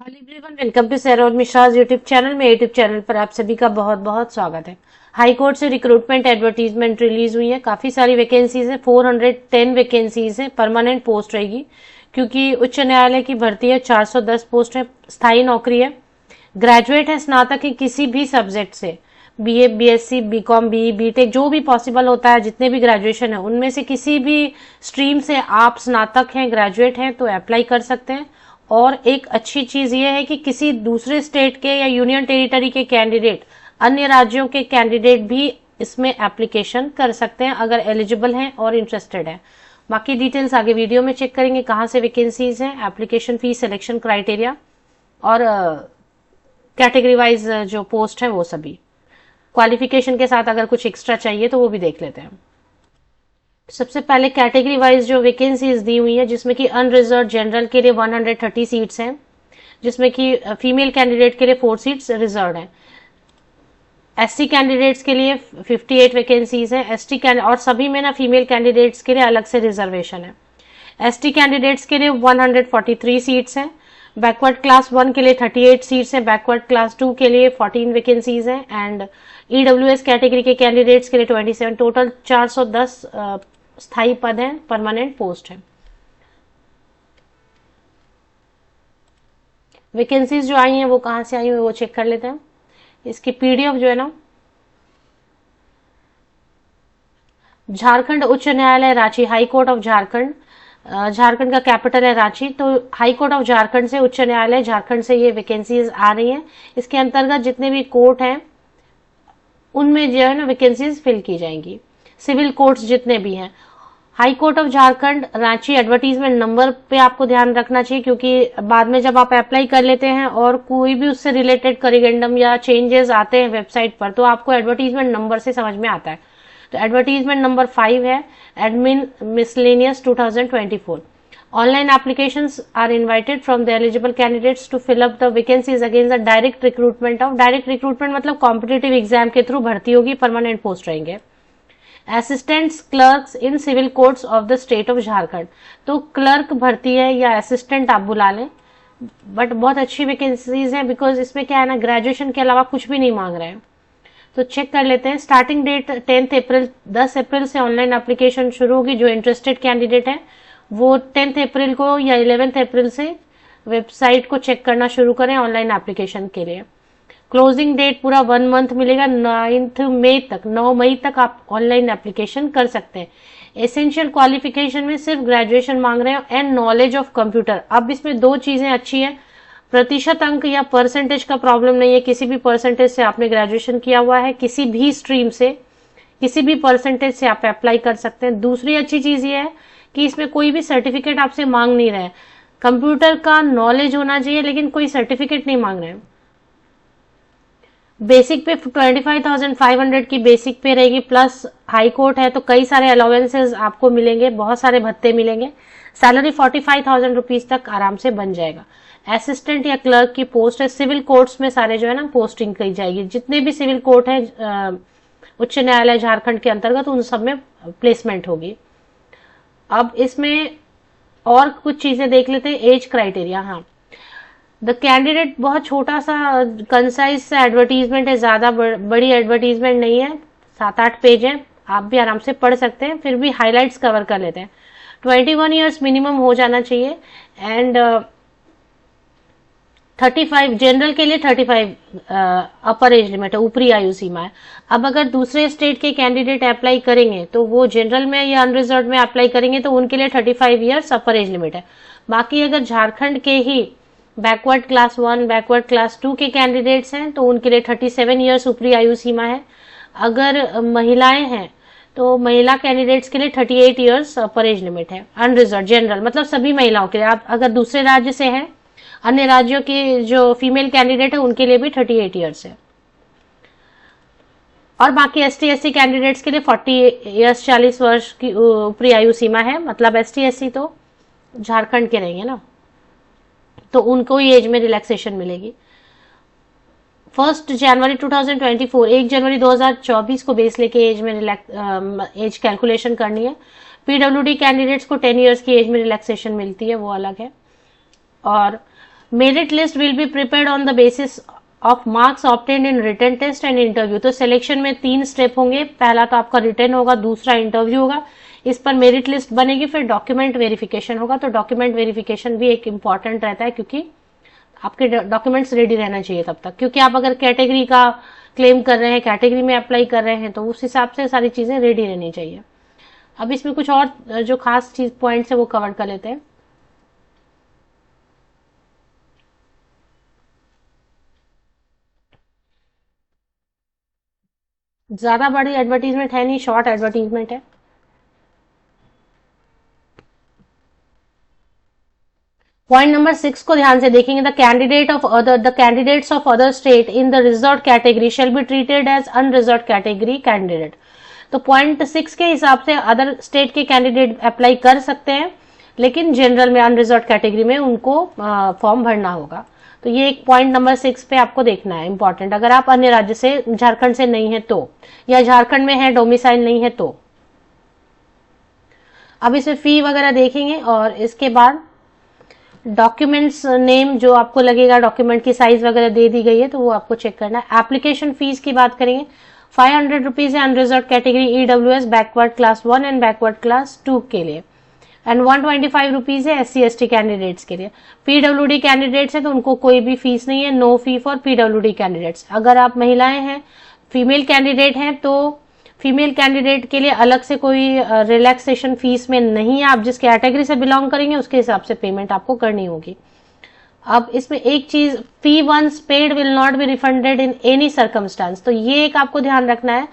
Hello everyone, welcome to Sairaur Mishra's YouTube channel. मेरे YouTube channel पर आप सभी का बहुत बहुत स्वागत है। हाई कोर्ट से रिक्रूटमेंट एडवर्टीजमेंट रिलीज हुई है। काफी सारी वैकेंसीज है, 410 वैकेंसीज है। परमानेंट पोस्ट रहेगी क्योंकि उच्च न्यायालय की भर्ती है। 410 पोस्ट है, स्थायी नौकरी है। ग्रेजुएट है, स्नातक है किसी भी सब्जेक्ट से, BA, BSc, BCom, BE, BTech, जो भी पॉसिबल होता है, जितने भी ग्रेजुएशन है उनमें से किसी भी स्ट्रीम से आप स्नातक हैं, ग्रेजुएट हैं तो अप्लाई कर सकते हैं। और एक अच्छी चीज ये है कि किसी दूसरे स्टेट के या यूनियन टेरिटरी के कैंडिडेट, अन्य राज्यों के कैंडिडेट भी इसमें एप्लीकेशन कर सकते हैं अगर एलिजिबल हैं और इंटरेस्टेड हैं। बाकी डिटेल्स आगे वीडियो में चेक करेंगे, कहाँ से वैकेंसीज हैं, एप्लीकेशन फीस, सिलेक्शन क्राइटेरिया और कैटेगरी वाइज जो पोस्ट है वो सभी। क्वालिफिकेशन के साथ अगर कुछ एक्स्ट्रा चाहिए तो वो भी देख लेते हैं। सबसे पहले कैटेगरी वाइज जो वैकेंसीज दी हुई है, जिसमें कि अनरिजर्व जनरल के लिए 130 सीट्स हैं, जिसमें कि फीमेल कैंडिडेट के लिए 4 सीट्स रिजर्व हैं। एससी कैंडिडेट्स के लिए 58 वैकेंसीज हैं। एसटी और सभी में ना फीमेल कैंडिडेट्स के लिए अलग से रिजर्वेशन है। एसटी कैंडिडेट्स के लिए 143 सीट्स हैं। बैकवर्ड क्लास 1 के लिए 38 सीट्स हैं। बैकवर्ड क्लास 2 के लिए 14 वैकेंसीज हैं एंड ईडब्ल्यूएस कैटेगरी के कैंडिडेट्स के लिए 27। टोटल 410 स्थायी पद हैं, परमानेंट पोस्ट है। वैकेंसीज जो आई हैं वो कहां से आई हैं वो चेक कर लेते हैं। इसकी पीडीएफ जो है ना, झारखंड उच्च न्यायालय Ranchi, high court of Jharkhand, Jharkhand का कैपिटल है रांची, तो हाई कोर्ट ऑफ झारखंड से, उच्च न्यायालय झारखंड से ये वैकेंसीज आ रही हैं। इसके अंतर्गत जितने भी कोर्ट हैं उनमें जो है ना वैकेंसीज फिल की जाएंगी। सिविल कोर्ट्स जितने भी हैं, high court of Jharkhand Ranchi, advertisement number पे आपको ध्यान रखना चाहिए क्योंकि बाद में जब आप अप्लाई कर लेते हैं और कोई भी उससे रिलेटेड करिगेंडम या चेंजेस आते हैं वेबसाइट पर, तो आपको एडवर्टीजमेंट नंबर से समझ में आता है। तो एडवर्टीजमेंट नंबर 5 है, admin miscellaneous 2024। Online applications are invited from the eligible candidates to fill up the vacancies against the direct recruitment of, direct recruitment मतलब कॉम्पिटिटिव एग्जाम के थ्रू भर्ती होगी, परमानेंट पोस्ट रहेंगे। Assistants clerks in civil courts of the state of Jharkhand, तो clerk भर्ती है या assistant आप बुला लें, बट बहुत अच्छी वैकेंसीज हैं बिकॉज इसमें क्या है ना, ग्रेजुएशन के अलावा कुछ भी नहीं मांग रहे हैं। तो चेक कर लेते हैं। स्टार्टिंग डेट 10 अप्रैल, 10 अप्रैल से ऑनलाइन एप्लीकेशन शुरू होगी। जो इंटरेस्टेड कैंडिडेट है वो 10 अप्रैल को या 11 अप्रैल से वेबसाइट को चेक करना शुरू करें ऑनलाइन एप्लीकेशन के लिए। क्लोजिंग डेट पूरा 1 मंथ मिलेगा, 9 मई तक आप ऑनलाइन एप्लीकेशन कर सकते हैं। एसेंशियल क्वालिफिकेशन में सिर्फ ग्रेजुएशन मांग रहे हैं एंड नॉलेज ऑफ कंप्यूटर। अब इसमें 2 चीजें अच्छी है, प्रतिशत अंक या परसेंटेज का प्रॉब्लम नहीं है। किसी भी परसेंटेज से आपने ग्रेजुएशन किया हुआ है, किसी भी स्ट्रीम से, किसी भी परसेंटेज से आप अप्लाई कर सकते हैं। दूसरी अच्छी चीज ये है कि इसमें कोई भी सर्टिफिकेट आपसे मांग नहीं रहे। कंप्यूटर का नॉलेज होना चाहिए लेकिन कोई सर्टिफिकेट नहीं मांग रहे हैं। बेसिक पे 25,500 की बेसिक पे रहेगी, प्लस हाई कोर्ट है तो कई सारे अलाउंसेस आपको मिलेंगे, बहुत सारे भत्ते मिलेंगे। सैलरी 45,000 रुपीज तक आराम से बन जाएगा। असिस्टेंट या क्लर्क की पोस्ट है। सिविल कोर्ट्स में सारे जो है ना पोस्टिंग की जाएगी, जितने भी सिविल कोर्ट है उच्च न्यायालय झारखंड के अंतर्गत, उन सब में प्लेसमेंट होगी। अब इसमें और कुछ चीजें देख लेते हैं। एज क्राइटेरिया, हाँ, द कैंडिडेट बहुत छोटा सा कंसाइज सा एडवर्टीजमेंट है, ज्यादा बड़ी एडवर्टीजमेंट नहीं है, 7-8 पेज है, आप भी आराम से पढ़ सकते हैं, फिर भी हाइलाइट्स कवर कर लेते हैं। 21 ईयर्स मिनिमम हो जाना चाहिए एंड 35 जनरल के लिए 35 अपर एज लिमिट है, ऊपरी आयु सीमा है। अब अगर दूसरे स्टेट के कैंडिडेट अप्लाई करेंगे तो वो जनरल में या अनरिजर्व में अप्लाई करेंगे तो उनके लिए 35 ईयर्स अपर एज लिमिट है। बाकी अगर झारखंड के ही बैकवर्ड क्लास 1, बैकवर्ड क्लास 2 के कैंडिडेट्स हैं तो उनके लिए 37 ईयर्स ऊपरी आयु सीमा है। अगर महिलाएं हैं तो महिला कैंडिडेट्स के लिए 38 ईयर्स अपर एज लिमिट है। अनरिजर्व जनरल मतलब सभी महिलाओं के लिए, आप अगर दूसरे राज्य से हैं, अन्य राज्यों की जो फीमेल कैंडिडेट है उनके लिए भी 38 ईयर्स है। और बाकी एसटी एससी कैंडिडेट्स के लिए 40 ईयर्स 40 वर्ष की ऊपरी आयु सीमा है। मतलब एसटी एससी तो झारखंड के रहेंगे ना, तो उनको ही एज में रिलैक्सेशन मिलेगी। 1 जनवरी 2024, 1 जनवरी 2024 को बेस लेके एज में एज कैलकुलेशन करनी है। पीडब्ल्यूडी कैंडिडेट्स को 10 ईयर्स की एज में रिलैक्सेशन मिलती है, वो अलग है। और merit list will be prepared on the basis of marks obtained in written test and interview. तो सिलेक्शन में 3 स्टेप होंगे, पहला तो आपका रिटन होगा, दूसरा इंटरव्यू होगा, इस पर मेरिट लिस्ट बनेगी, फिर डॉक्यूमेंट वेरिफिकेशन होगा। तो डॉक्यूमेंट वेरिफिकेशन भी एक इम्पॉर्टेंट रहता है, क्योंकि आपके डॉक्यूमेंट्स रेडी रहना चाहिए तब तक, क्योंकि आप अगर कैटेगरी का क्लेम कर रहे हैं, कैटेगरी में अप्लाई कर रहे हैं, तो उस हिसाब से सारी चीजें रेडी रहनी चाहिए। अब इसमें कुछ और जो खास चीज पॉइंट्स है वो कवर कर लेते हैं। ज्यादा बड़ी एडवर्टीजमेंट है नहीं, शॉर्ट एडवर्टीजमेंट है। पॉइंट नंबर 6 को ध्यान से देखेंगे। The candidates of other state in the reserve category shall be treated as unreserved category candidate. तो पॉइंट 6 के हिसाब से अदर स्टेट के कैंडिडेट अप्लाई कर सकते हैं, लेकिन जनरल में अनरिजर्व कैटेगरी में उनको फॉर्म भरना होगा। तो ये एक पॉइंट नंबर 6 पे आपको देखना है, इंपॉर्टेंट। अगर आप अन्य राज्य से, झारखंड से नहीं है तो, या झारखंड में है डोमिसाइल नहीं है तो। अब इसमें फी वगैरह देखेंगे, और इसके बाद डॉक्यूमेंट्स नेम जो आपको लगेगा, डॉक्यूमेंट की साइज वगैरह दे दी गई है तो वो आपको चेक करना है। एप्लीकेशन फीस की बात करेंगे, 500 रुपीज है unreserved category EWS backward class 1 and backward class 2 के लिए, एंड 125 रुपीज है SC/ST कैंडिडेट्स के लिए। PWD कैंडिडेट्स है तो उनको कोई भी फीस नहीं है, no fee for PWD candidates. अगर आप महिलाएं हैं, फीमेल कैंडिडेट हैं, तो फीमेल कैंडिडेट के लिए अलग से कोई रिलैक्सेशन फीस में नहीं है। आप जिस कैटेगरी से बिलोंग करेंगे उसके हिसाब से पेमेंट आपको करनी होगी। अब इसमें एक चीज, fee once paid will not be refunded in any circumstance. तो ये एक आपको ध्यान रखना है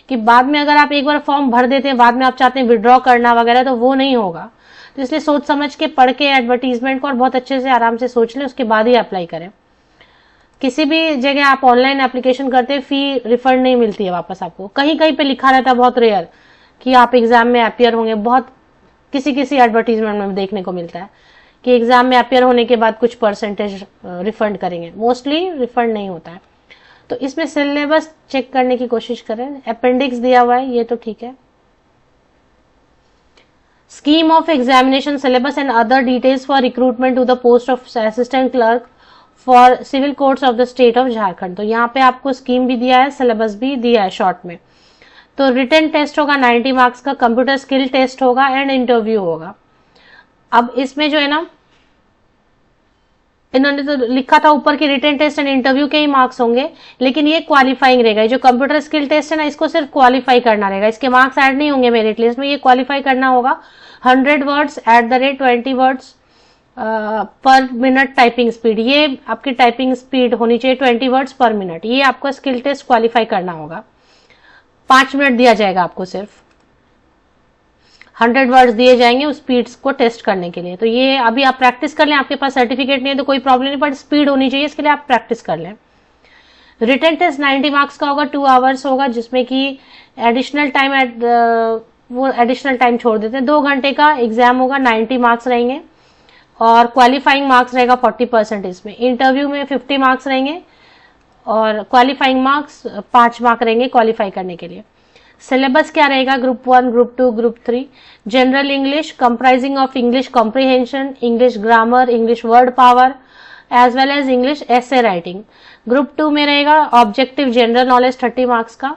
कि बाद में अगर आप एक बार फॉर्म भर देते हैं, बाद में आप चाहते हैं विड्रॉ करना वगैरह, तो वो नहीं होगा। तो इसलिए सोच समझ के पढ़ के एडवर्टीजमेंट को और बहुत अच्छे से आराम से सोच लें, उसके बाद ही अप्लाई करें। किसी भी जगह आप ऑनलाइन एप्लीकेशन करते हैं, फी रिफंड नहीं मिलती है वापस आपको। कहीं कहीं पे लिखा रहता है, बहुत रेयर, कि आप एग्जाम में अपियर होंगे। बहुत किसी एडवर्टीजमेंट में देखने को मिलता है कि एग्जाम में अपियर होने के बाद कुछ परसेंटेज रिफंड करेंगे, मोस्टली रिफंड नहीं होता है। तो इसमें सिलेबस चेक करने की कोशिश करें। अपेंडिक्स दिया हुआ है, ये तो ठीक है। Scheme of examination syllabus and other details for recruitment to the post of assistant clerk for civil courts of the state of Jharkhand. तो यहाँ पे आपको स्कीम भी दिया है, सिलेबस भी दिया है शॉर्ट में। तो रिटन टेस्ट होगा 90 मार्क्स का, कंप्यूटर स्किल टेस्ट होगा एंड इंटरव्यू होगा। अब इसमें जो है ना, इन्होंने तो लिखा था ऊपर की रिटन टेस्ट एंड इंटरव्यू के ही मार्क्स होंगे, लेकिन ये क्वालिफाइंग रहेगा। जो कंप्यूटर स्किल टेस्ट है ना, इसको सिर्फ क्वालिफाई करना रहेगा, इसके मार्क्स ऐड नहीं होंगे मेरिट लिस्ट में, ये क्वालिफाई करना होगा। 100 वर्ड्स @ 20 वर्ड्स पर मिनट टाइपिंग स्पीड, ये आपकी टाइपिंग स्पीड होनी चाहिए 20 वर्ड्स पर मिनट। ये आपका स्किल टेस्ट क्वालिफाई करना होगा। 5 मिनट दिया जाएगा आपको, सिर्फ 100 वर्ड्स दिए जाएंगे उस स्पीड को टेस्ट करने के लिए। तो ये अभी आप प्रैक्टिस कर लें, आपके पास सर्टिफिकेट नहीं है तो कोई प्रॉब्लम नहीं, बट स्पीड होनी चाहिए, इसके लिए आप प्रैक्टिस कर लें। रिटन टेस्ट 90 मार्क्स का होगा, 2 आवर्स होगा, जिसमें कि एडिशनल टाइम वो एडिशनल टाइम छोड़ देते हैं। 2 घंटे का एग्जाम होगा, 90 मार्क्स रहेंगे, और क्वालिफाइंग मार्क्स रहेगा 40% इसमें। इंटरव्यू में 50 मार्क्स रहेंगे, और क्वालिफाइंग मार्क्स 5 मार्क रहेंगे क्वालिफाई करने के लिए। सिलेबस क्या रहेगा, group 1, group 2, group 3। General English comprising of English comprehension, English grammar, English word power, as well as English essay writing. Group 2 में रहेगा ऑब्जेक्टिव जनरल नॉलेज 30 मार्क्स का,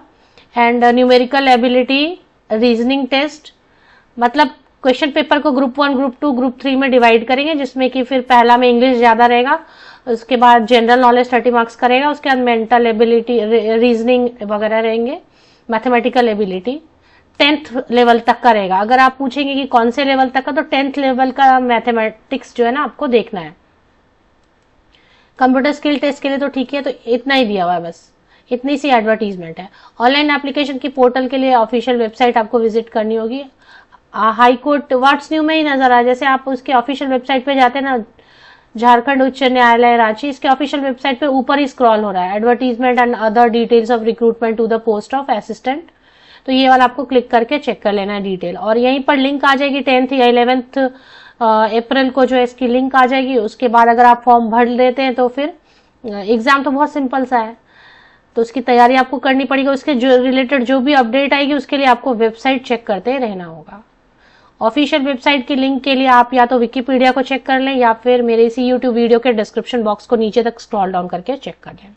and numerical ability, reasoning test. मतलब question paper को group 1, group 2, group 3 में divide करेंगे, जिसमें कि फिर पहला में इंग्लिश ज्यादा रहेगा, उसके बाद जनरल नॉलेज 30 मार्क्स का रहेगा, उसके बाद मेंटल एबिलिटी, रीजनिंग वगैरह रहेंगे, मैथमेटिकल एबिलिटी 10th लेवल तक का रहेगा। अगर आप पूछेंगे कि कौन से लेवल तक का, तो 10th लेवल का मैथमेटिक्स जो है ना आपको देखना है। कंप्यूटर स्किल टेस्ट के लिए तो ठीक है, तो इतना ही दिया हुआ है, बस इतनी सी एडवर्टीजमेंट है। ऑनलाइन एप्लीकेशन की पोर्टल के लिए ऑफिशियल वेबसाइट आपको विजिट करनी होगी। हाई कोर्ट व्हाट्स न्यू में ही नजर आ, जैसे आप उसके ऑफिशियल वेबसाइट पे जाते हैं ना, झारखंड उच्च न्यायालय रांची, इसके ऑफिशियल वेबसाइट पे ऊपर ही स्क्रॉल हो रहा है, advertisement and other details of recruitment to the post of assistant. तो ये वाला आपको क्लिक करके चेक कर लेना है डिटेल, और यहीं पर लिंक आ जाएगी 10th या 11th अप्रैल को जो है इसकी लिंक आ जाएगी। उसके बाद अगर आप फॉर्म भर लेते हैं तो फिर एग्जाम तो बहुत सिंपल सा है, तो उसकी तैयारी आपको करनी पड़ेगी। उसके जो रिलेटेड जो भी अपडेट आएगी उसके लिए आपको वेबसाइट चेक करते रहना होगा। ऑफिशियल वेबसाइट की लिंक के लिए आप या तो विकिपीडिया को चेक कर लें या फिर मेरे इसी यूट्यूब वीडियो के डिस्क्रिप्शन बॉक्स को नीचे तक स्क्रॉल डाउन करके चेक कर लें।